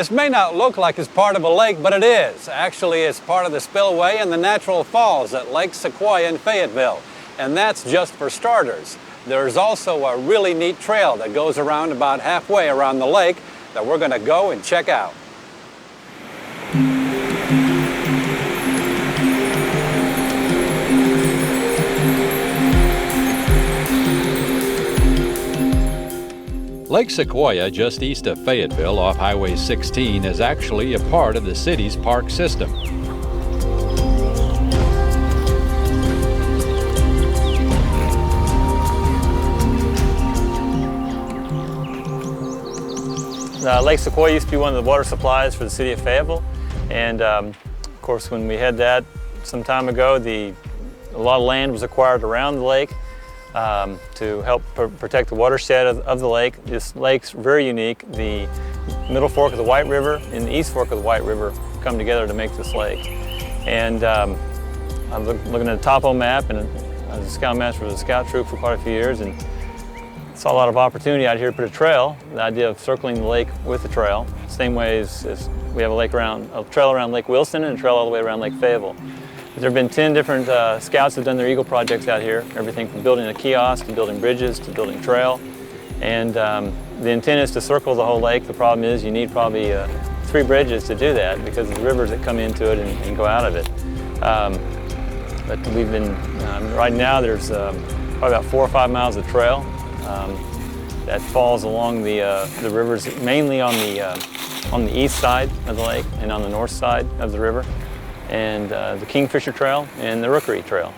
This may not look like it's part of a lake, but it is. Actually, it's part of the spillway and the natural falls at Lake Sequoyah in Fayetteville. And that's just for starters. There's also a really neat trail that goes around about halfway around the lake that we're going to go and check out. Lake Sequoyah, just east of Fayetteville off Highway 16, is actually a part of the city's park system. Lake Sequoyah used to be one of the water supplies for the city of Fayetteville, and of course when we had that some time ago, a lot of land was acquired around the lake to help protect the watershed of the lake. This lake's very unique. The middle fork of the White River and the east fork of the White River come together to make this lake. And I'm looking at a topo map, and I was a scoutmaster for the scout troop for quite a few years, and saw a lot of opportunity out here to put a trail. The idea of circling the lake with a trail, same way as we have a trail around Lake Wilson and a trail all the way around Lake Fayetteville. There have been 10 different scouts that have done their Eagle projects out here, everything from building a kiosk to building bridges to building trail. And the intent is to circle the whole lake. The problem is you need probably 3 bridges to do that because of the rivers that come into it and go out of it. But we've been, right now there's probably about 4 or 5 miles of trail that falls along the rivers, mainly on the east side of the lake and on the north side of the river, and the Kingfisher Trail and the Rookery Trail.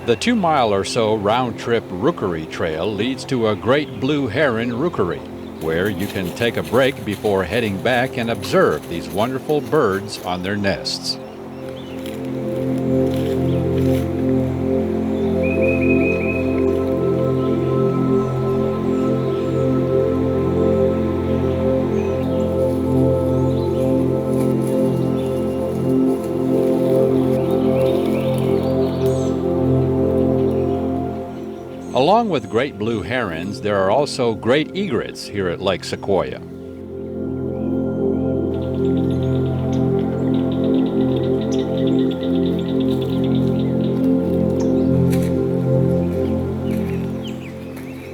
The 2-mile or so round-trip Rookery Trail leads to a great blue heron rookery, where you can take a break before heading back and observe these wonderful birds on their nests. Along with great blue herons, there are also great egrets here at Lake Sequoyah.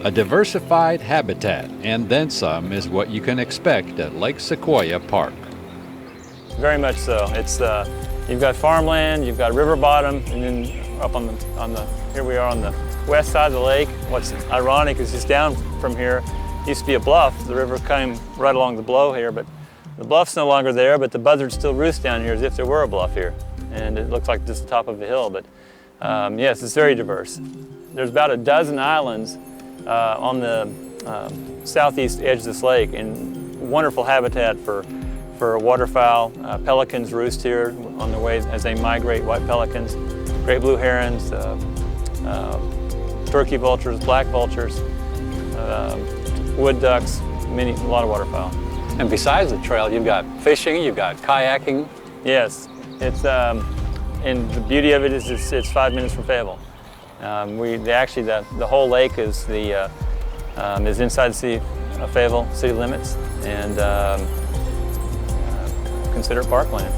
A diversified habitat and then some is what you can expect at Lake Sequoyah Park. Very much so. It's you've got farmland, you've got river bottom, and then up on the here we are on the west side of the lake. What's ironic is just down from here used to be a bluff. The river came right along the blow here, but the bluff's no longer there, but the buzzards still roost down here as if there were a bluff here. And it looks like just the top of a hill, but yes, it's very diverse. There's about a dozen islands on the southeast edge of this lake, and wonderful habitat for waterfowl. Pelicans roost here on their way as they migrate, white pelicans, great blue herons, turkey vultures, black vultures, wood ducks, a lot of waterfowl. And besides the trail, you've got fishing, you've got kayaking. Yes, it's and the beauty of it is it's 5 minutes from Fayetteville. Actually the whole lake is inside the city of Fayetteville city limits, and considered parkland.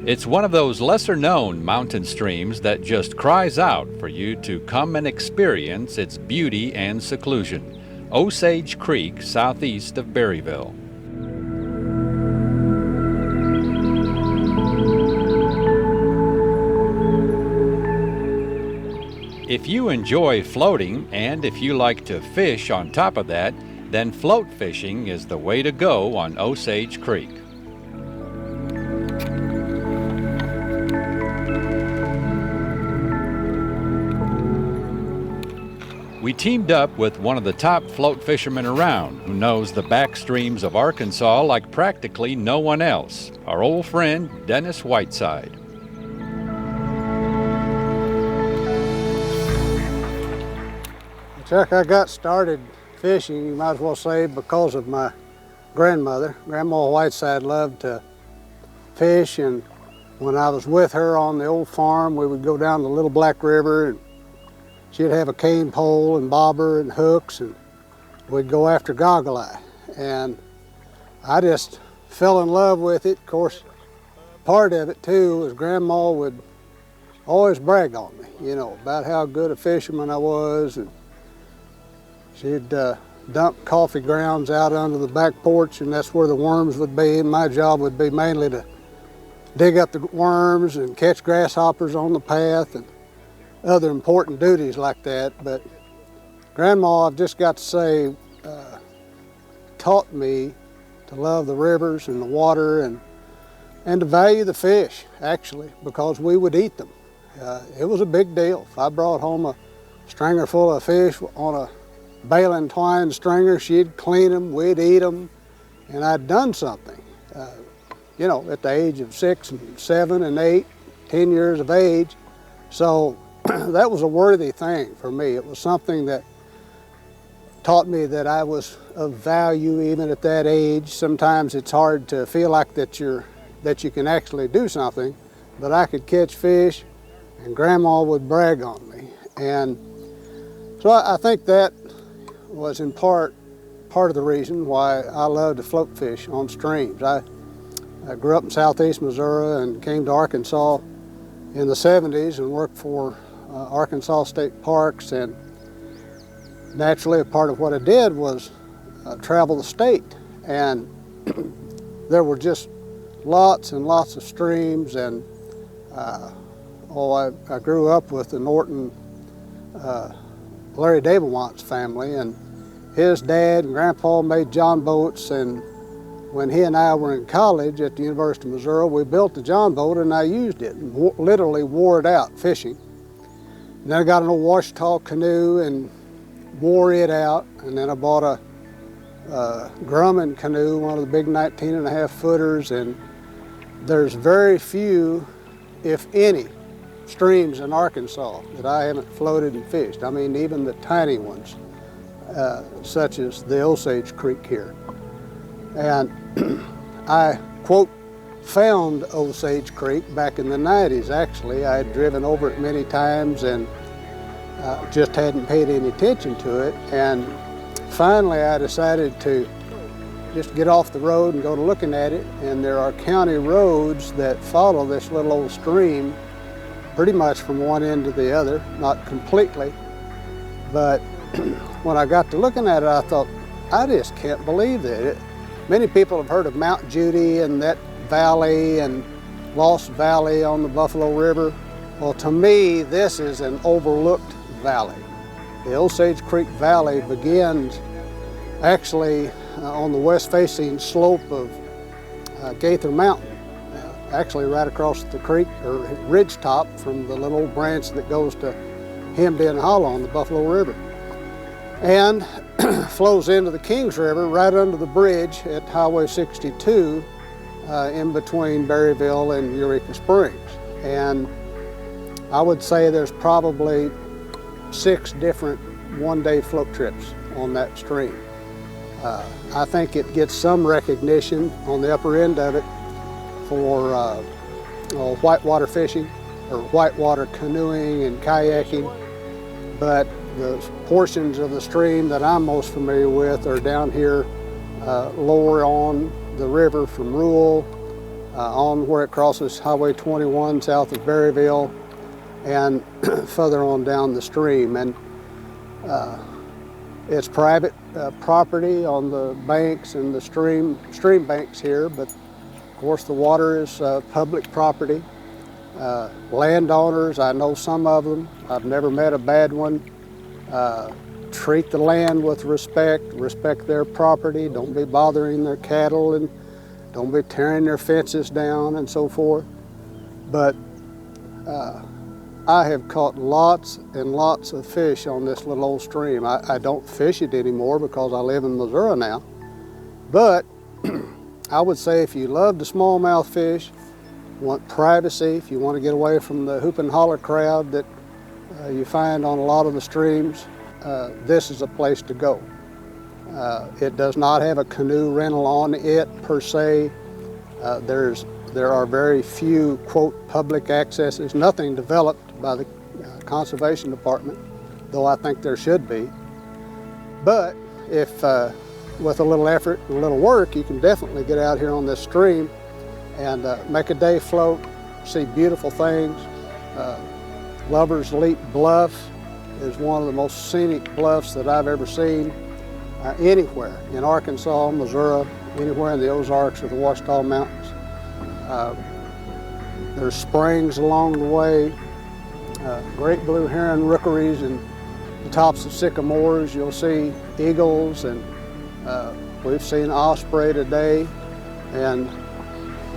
It's one of those lesser-known mountain streams that just cries out for you to come and experience its beauty and seclusion. Osage Creek, southeast of Berryville. If you enjoy floating, and if you like to fish on top of that, then float fishing is the way to go on Osage Creek. We teamed up with one of the top float fishermen around who knows the back streams of Arkansas like practically no one else, our old friend Dennis Whiteside. Chuck, I got started fishing, you might as well say, because of my grandmother. Grandma Whiteside loved to fish, and when I was with her on the old farm, we would go down the Little Black River, and she'd have a cane pole and bobber and hooks, and we'd go after goggle-eye. And I just fell in love with it. Of course, part of it too was Grandma would always brag on me, you know, about how good a fisherman I was. And she'd dump coffee grounds out under the back porch, and that's where the worms would be. And my job would be mainly to dig up the worms and catch grasshoppers on the path and other important duties like that. But Grandma, I've just got to say, taught me to love the rivers and the water and to value the fish, actually, because we would eat them. It was a big deal. If I brought home a stringer full of fish on a baling twine stringer, she'd clean them, we'd eat them, and I'd done something. You know, at the age of 6 and 7 and 8, 10 years of age. So that was a worthy thing for me. It was something that taught me that I was of value even at that age. Sometimes it's hard to feel like that you can actually do something, but I could catch fish, and Grandma would brag on me. And so I think that was in part of the reason why I love to float fish on streams. I grew up in southeast Missouri and came to Arkansas in the 70s and worked for Arkansas State Parks, and naturally a part of what I did was travel the state, and there were just lots and lots of streams. And I grew up with the Norton Larry Dablewant's family, and his dad and Grandpa made john boats, and when he and I were in college at the University of Missouri, we built a john boat and I used it and literally wore it out fishing. And then I got an old Washita canoe and wore it out, and then I bought a Grumman canoe, one of the big 19.5 footers, and there's very few, if any, streams in Arkansas that I haven't floated and fished. I mean, even the tiny ones, such as the Osage Creek here. And I, quote, found Osage Creek back in the 90s, actually. I had driven over it many times and just hadn't paid any attention to it. And finally I decided to just get off the road and go to looking at it. And there are county roads that follow this little old stream pretty much from one end to the other, not completely. But when I got to looking at it, I thought, I just can't believe that. Many people have heard of Mount Judy and that valley and Lost Valley on the Buffalo River. Well, to me, this is an overlooked valley. The Osage Creek Valley begins actually on the west-facing slope of Gaither Mountain, actually right across the creek, or ridge top, from the little branch that goes to Hemmed In Hollow on the Buffalo River, and flows into the Kings River right under the bridge at Highway 62 in between Berryville and Eureka Springs. And I would say there's probably 6 different one-day float trips on that stream. I think it gets some recognition on the upper end of it for whitewater fishing or whitewater canoeing and kayaking, but the portions of the stream that I'm most familiar with are down here lower on the river from Rule, on where it crosses Highway 21 south of Berryville and further on down the stream. And it's private property on the banks and the stream banks here, but of course the water is public property. Landowners, I know some of them. I've never met a bad one. Treat the land with respect their property. Don't be bothering their cattle and don't be tearing their fences down and so forth. But I have caught lots and lots of fish on this little old stream. I don't fish it anymore because I live in Missouri now. But I would say if you love the smallmouth fish, want privacy, if you want to get away from the hoop and holler crowd that you find on a lot of the streams, this is a place to go. It does not have a canoe rental on it per se. There are very few, quote, public accesses, nothing developed by the Conservation Department, though I think there should be. But if, with a little effort and a little work, you can definitely get out here on this stream and make a day float, see beautiful things. Lover's Leap Bluff is one of the most scenic bluffs that I've ever seen anywhere in Arkansas, Missouri, anywhere in the Ozarks or the Ouachita Mountains. There's springs along the way, great blue heron rookeries and the tops of sycamores. You'll see eagles, and we've seen osprey today, and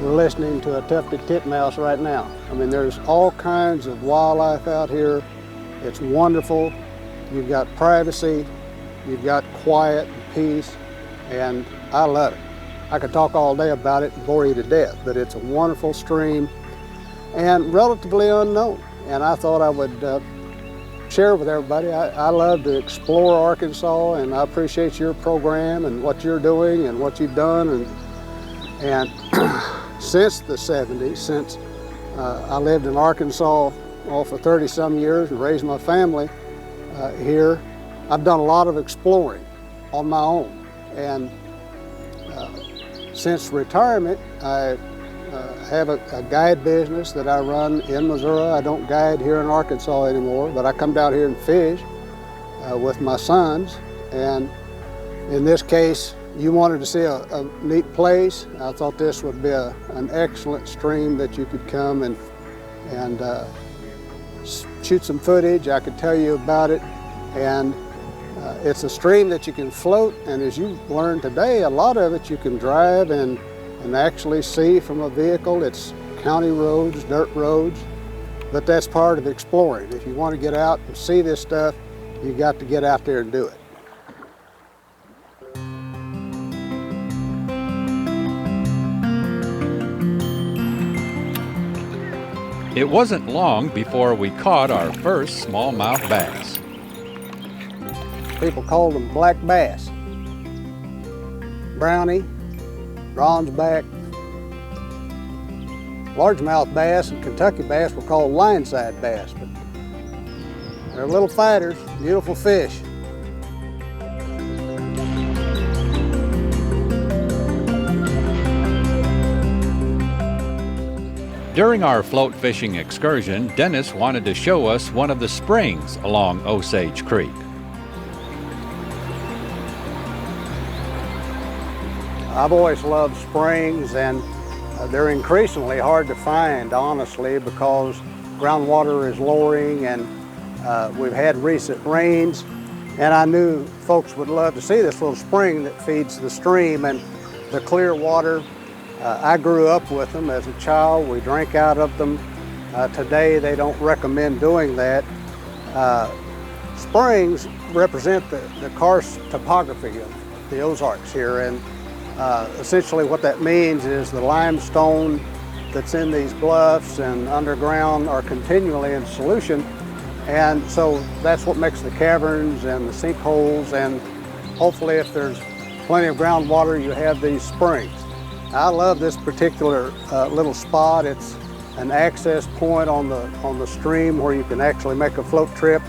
we're listening to a tufted titmouse right now. I mean, there's all kinds of wildlife out here. It's wonderful. You've got privacy, you've got quiet and peace, and I love it. I could talk all day about it and bore you to death, but it's a wonderful stream and relatively unknown. And I thought I would share with everybody. I love to explore Arkansas, and I appreciate your program and what you're doing and what you've done. And since the 70s, since I lived in Arkansas for 30-some years and raised my family here, I've done a lot of exploring on my own. And since retirement, I have a guide business that I run in Missouri. I don't guide here in Arkansas anymore, but I come down here and fish with my sons. And in this case, you wanted to see a neat place. I thought this would be an excellent stream that you could come and shoot some footage. I could tell you about it. And it's a stream that you can float, and as you learned today, a lot of it you can drive and actually see from a vehicle. It's county roads, dirt roads, but that's part of exploring. If you want to get out and see this stuff, you got to get out there and do it. It wasn't long before we caught our first smallmouth bass. People called them black bass, brownie, bronzeback. Largemouth bass and Kentucky bass were called lineside bass, but they're little fighters, beautiful fish. During our float fishing excursion, Dennis wanted to show us one of the springs along Osage Creek. I've always loved springs, and they're increasingly hard to find, honestly, because groundwater is lowering, and we've had recent rains, and I knew folks would love to see this little spring that feeds the stream and the clear water. I grew up with them as a child. We drank out of them. Today they don't recommend doing that. Springs represent the karst topography of the Ozarks here, and essentially what that means is the limestone that's in these bluffs and underground are continually in solution, and so that's what makes the caverns and the sinkholes, and hopefully if there's plenty of groundwater you have these springs. I love this particular little spot. It's an access point on the stream where you can actually make a float trip,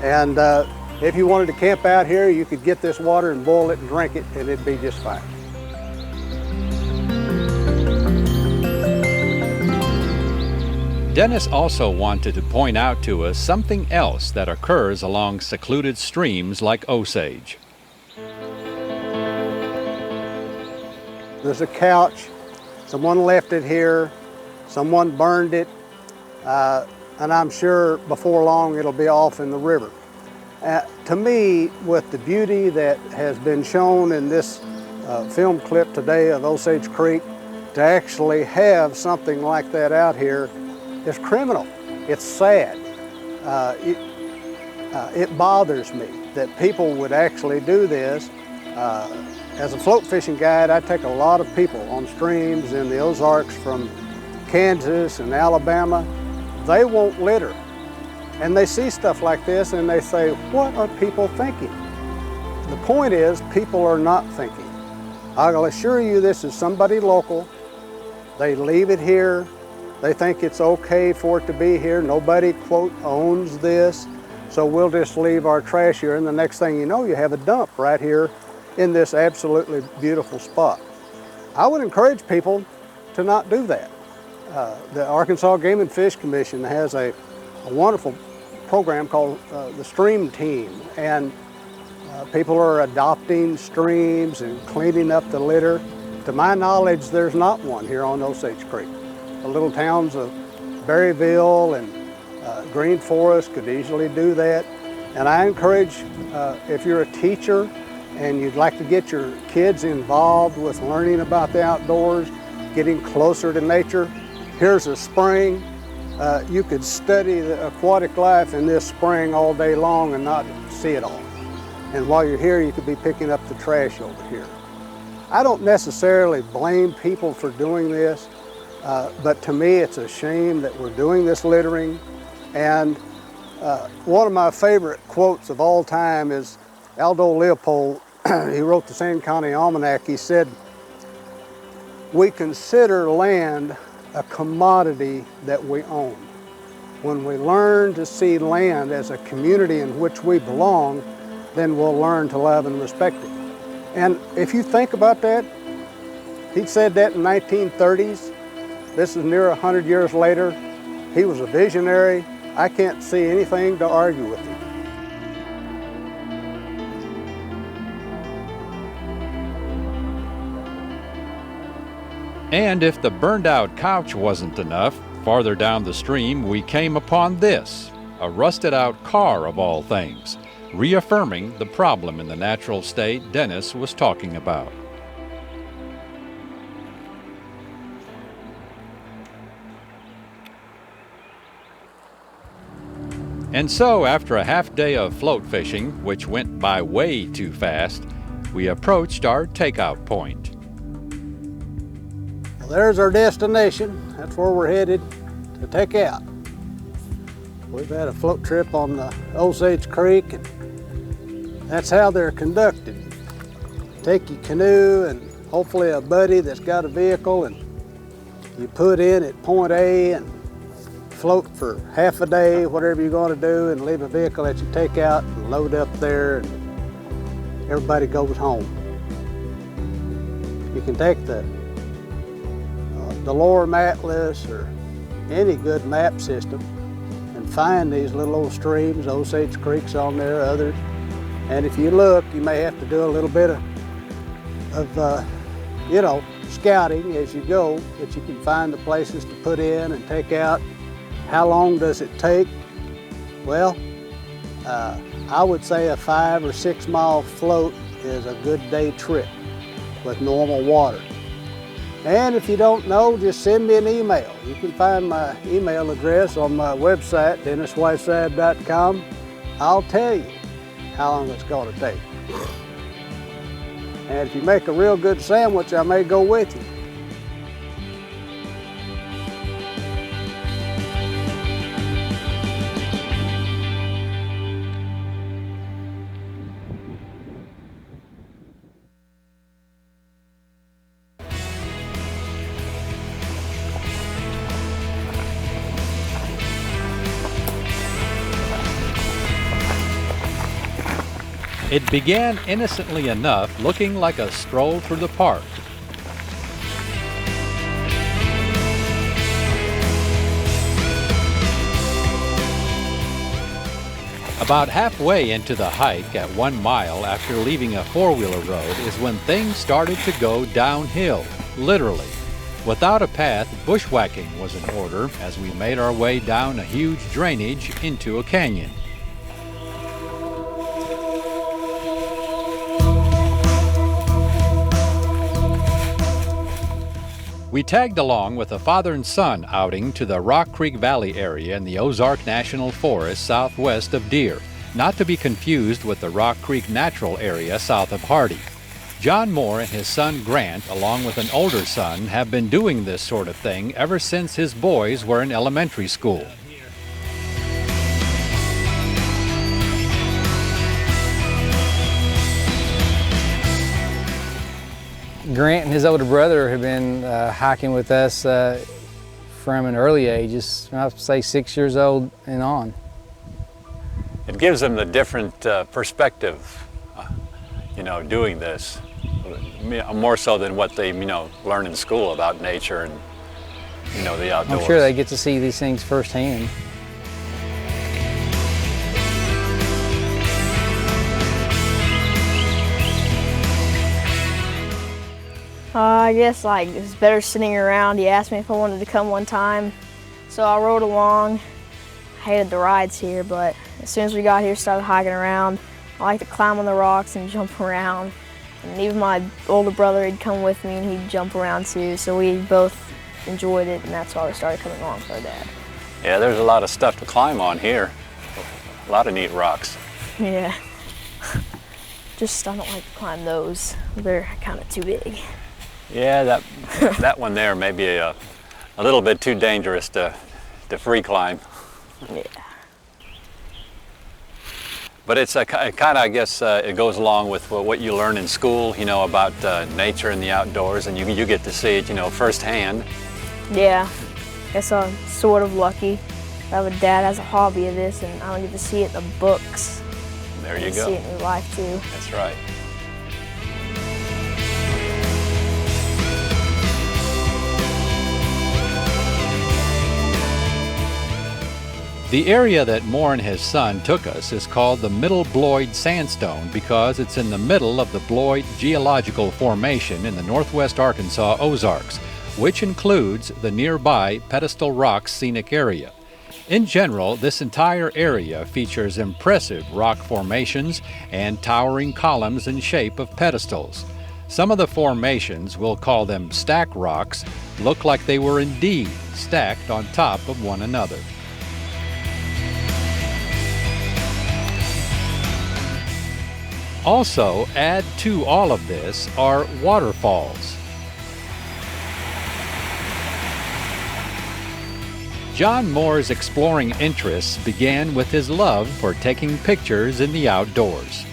and if you wanted to camp out here, you could get this water and boil it and drink it, and it'd be just fine. Dennis also wanted to point out to us something else that occurs along secluded streams like Osage. There's a couch, someone left it here, someone burned it, and I'm sure before long it'll be off in the river. To me, with the beauty that has been shown in this film clip today of Osage Creek, to actually have something like that out here is criminal. It's sad. It bothers me that people would actually do this. As a float fishing guide, I take a lot of people on streams in the Ozarks from Kansas and Alabama. They won't litter. And they see stuff like this and they say, what are people thinking? The point is, people are not thinking. I'll assure you this is somebody local. They leave it here. They think it's okay for it to be here. Nobody, quote, owns this. So we'll just leave our trash here, and the next thing you know, you have a dump right here in this absolutely beautiful spot. I would encourage people to not do that. The Arkansas Game and Fish Commission has a wonderful program called the Stream Team, and people are adopting streams and cleaning up the litter. To my knowledge, there's not one here on Osage Creek. The little towns of Berryville and Green Forest could easily do that. And I encourage, if you're a teacher and you'd like to get your kids involved with learning about the outdoors, getting closer to nature, here's a spring. You could study the aquatic life in this spring all day long and not see it all. And while you're here, you could be picking up the trash over here. I don't necessarily blame people for doing this, but to me it's a shame that we're doing this littering. And one of my favorite quotes of all time is Aldo Leopold. He wrote the Sand County Almanac. He said, "We consider land a commodity that we own. When we learn to see land as a community in which we belong, then we'll learn to love and respect it." And if you think about that, he said that in 1930s. This is near 100 years later. He was a visionary. I can't see anything to argue with him. And if the burned out couch wasn't enough, farther down the stream we came upon this, a rusted out car of all things, reaffirming the problem in the natural state Dennis was talking about. And so, after a half day of float fishing, which went by way too fast, we approached our takeout point. Well, there's our destination. That's where we're headed to take out. We've had a float trip on the Osage Creek, and that's how they're conducted. Take your canoe and hopefully a buddy that's got a vehicle, and you put in at point A and float for half a day, whatever you're going to do, and leave a vehicle that you take out and load up there, and everybody goes home. You can take the Lower Atlas or any good map system and find these little old streams. Osage Creek's on there, others. And if you look, you may have to do a little bit of scouting as you go, but you can find the places to put in and take out. How long does it take? Well, I would say a 5 or 6 mile float is a good day trip with normal water. And if you don't know, just send me an email. You can find my email address on my website, DennisWhiteside.com. I'll tell you how long it's going to take. And if you make a real good sandwich, I may go with you. It began innocently enough, looking like a stroll through the park. About halfway into the hike at 1 mile after leaving a four-wheeler road is when things started to go downhill, literally. Without a path, bushwhacking was in order as we made our way down a huge drainage into a canyon. We tagged along with a father and son outing to the Rock Creek Valley area in the Ozark National Forest southwest of Deer, not to be confused with the Rock Creek Natural Area south of Hardy. John Moore and his son Grant, along with an older son, have been doing this sort of thing ever since his boys were in elementary school. Grant and his older brother have been hiking with us from an early age, I'd say 6 years old and on. It gives them the different perspective, doing this, more so than what they, learn in school about nature and, the outdoors. I'm sure they get to see these things firsthand. I guess it was better sitting around. He asked me if I wanted to come one time, so I rode along. I hated the rides here, but as soon as we got here, started hiking around. I like to climb on the rocks and jump around. And even my older brother, he'd come with me and he'd jump around too, so we both enjoyed it, and that's why we started coming along with our dad. Yeah, there's a lot of stuff to climb on here. A lot of neat rocks. Yeah. I don't like to climb those. They're kind of too big. Yeah, that one there may be a little bit too dangerous to free climb. Yeah. But it's kind of, I guess, it goes along with what you learn in school, about nature and the outdoors, and you get to see it, firsthand. Yeah, I guess I'm sort of lucky. I have a dad has a hobby of this, and I don't get to see it in the books. There you go. See it in real life too. That's right. The area that Moore and his son took us is called the Middle Bloyd Sandstone because it's in the middle of the Bloyd geological formation in the northwest Arkansas Ozarks, which includes the nearby Pedestal Rocks Scenic Area. In general, this entire area features impressive rock formations and towering columns in shape of pedestals. Some of the formations, we'll call them stack rocks, look like they were indeed stacked on top of one another. Also, add to all of this are waterfalls. John Moore's exploring interests began with his love for taking pictures in the outdoors.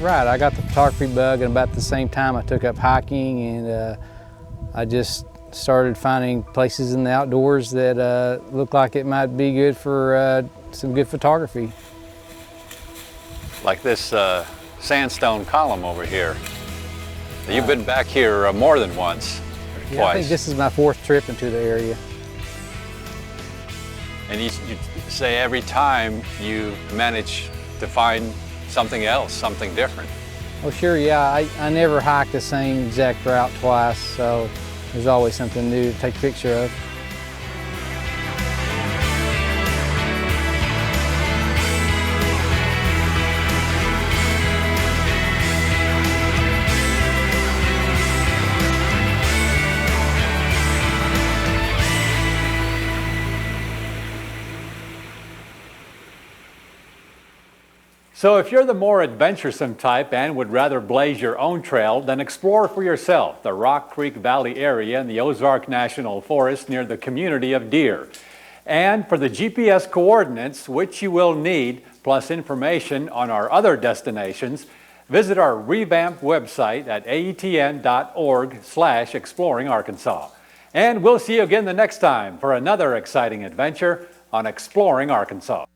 Right, I got the photography bug, and about the same time I took up hiking, and I just started finding places in the outdoors that looked like it might be good for some good photography. Like this sandstone column over here. You've been back here more than once or Yeah, twice. I think this is my 4th trip into the area. And you say every time you manage to find something else, something different. Oh sure, yeah, I never hike the same exact route twice, so there's always something new to take a picture of. So if you're the more adventuresome type and would rather blaze your own trail, then explore for yourself the Rock Creek Valley area in the Ozark National Forest near the community of Deer. And for the GPS coordinates, which you will need, plus information on our other destinations, visit our revamped website at aetn.org/exploringarkansas. And we'll see you again the next time for another exciting adventure on Exploring Arkansas.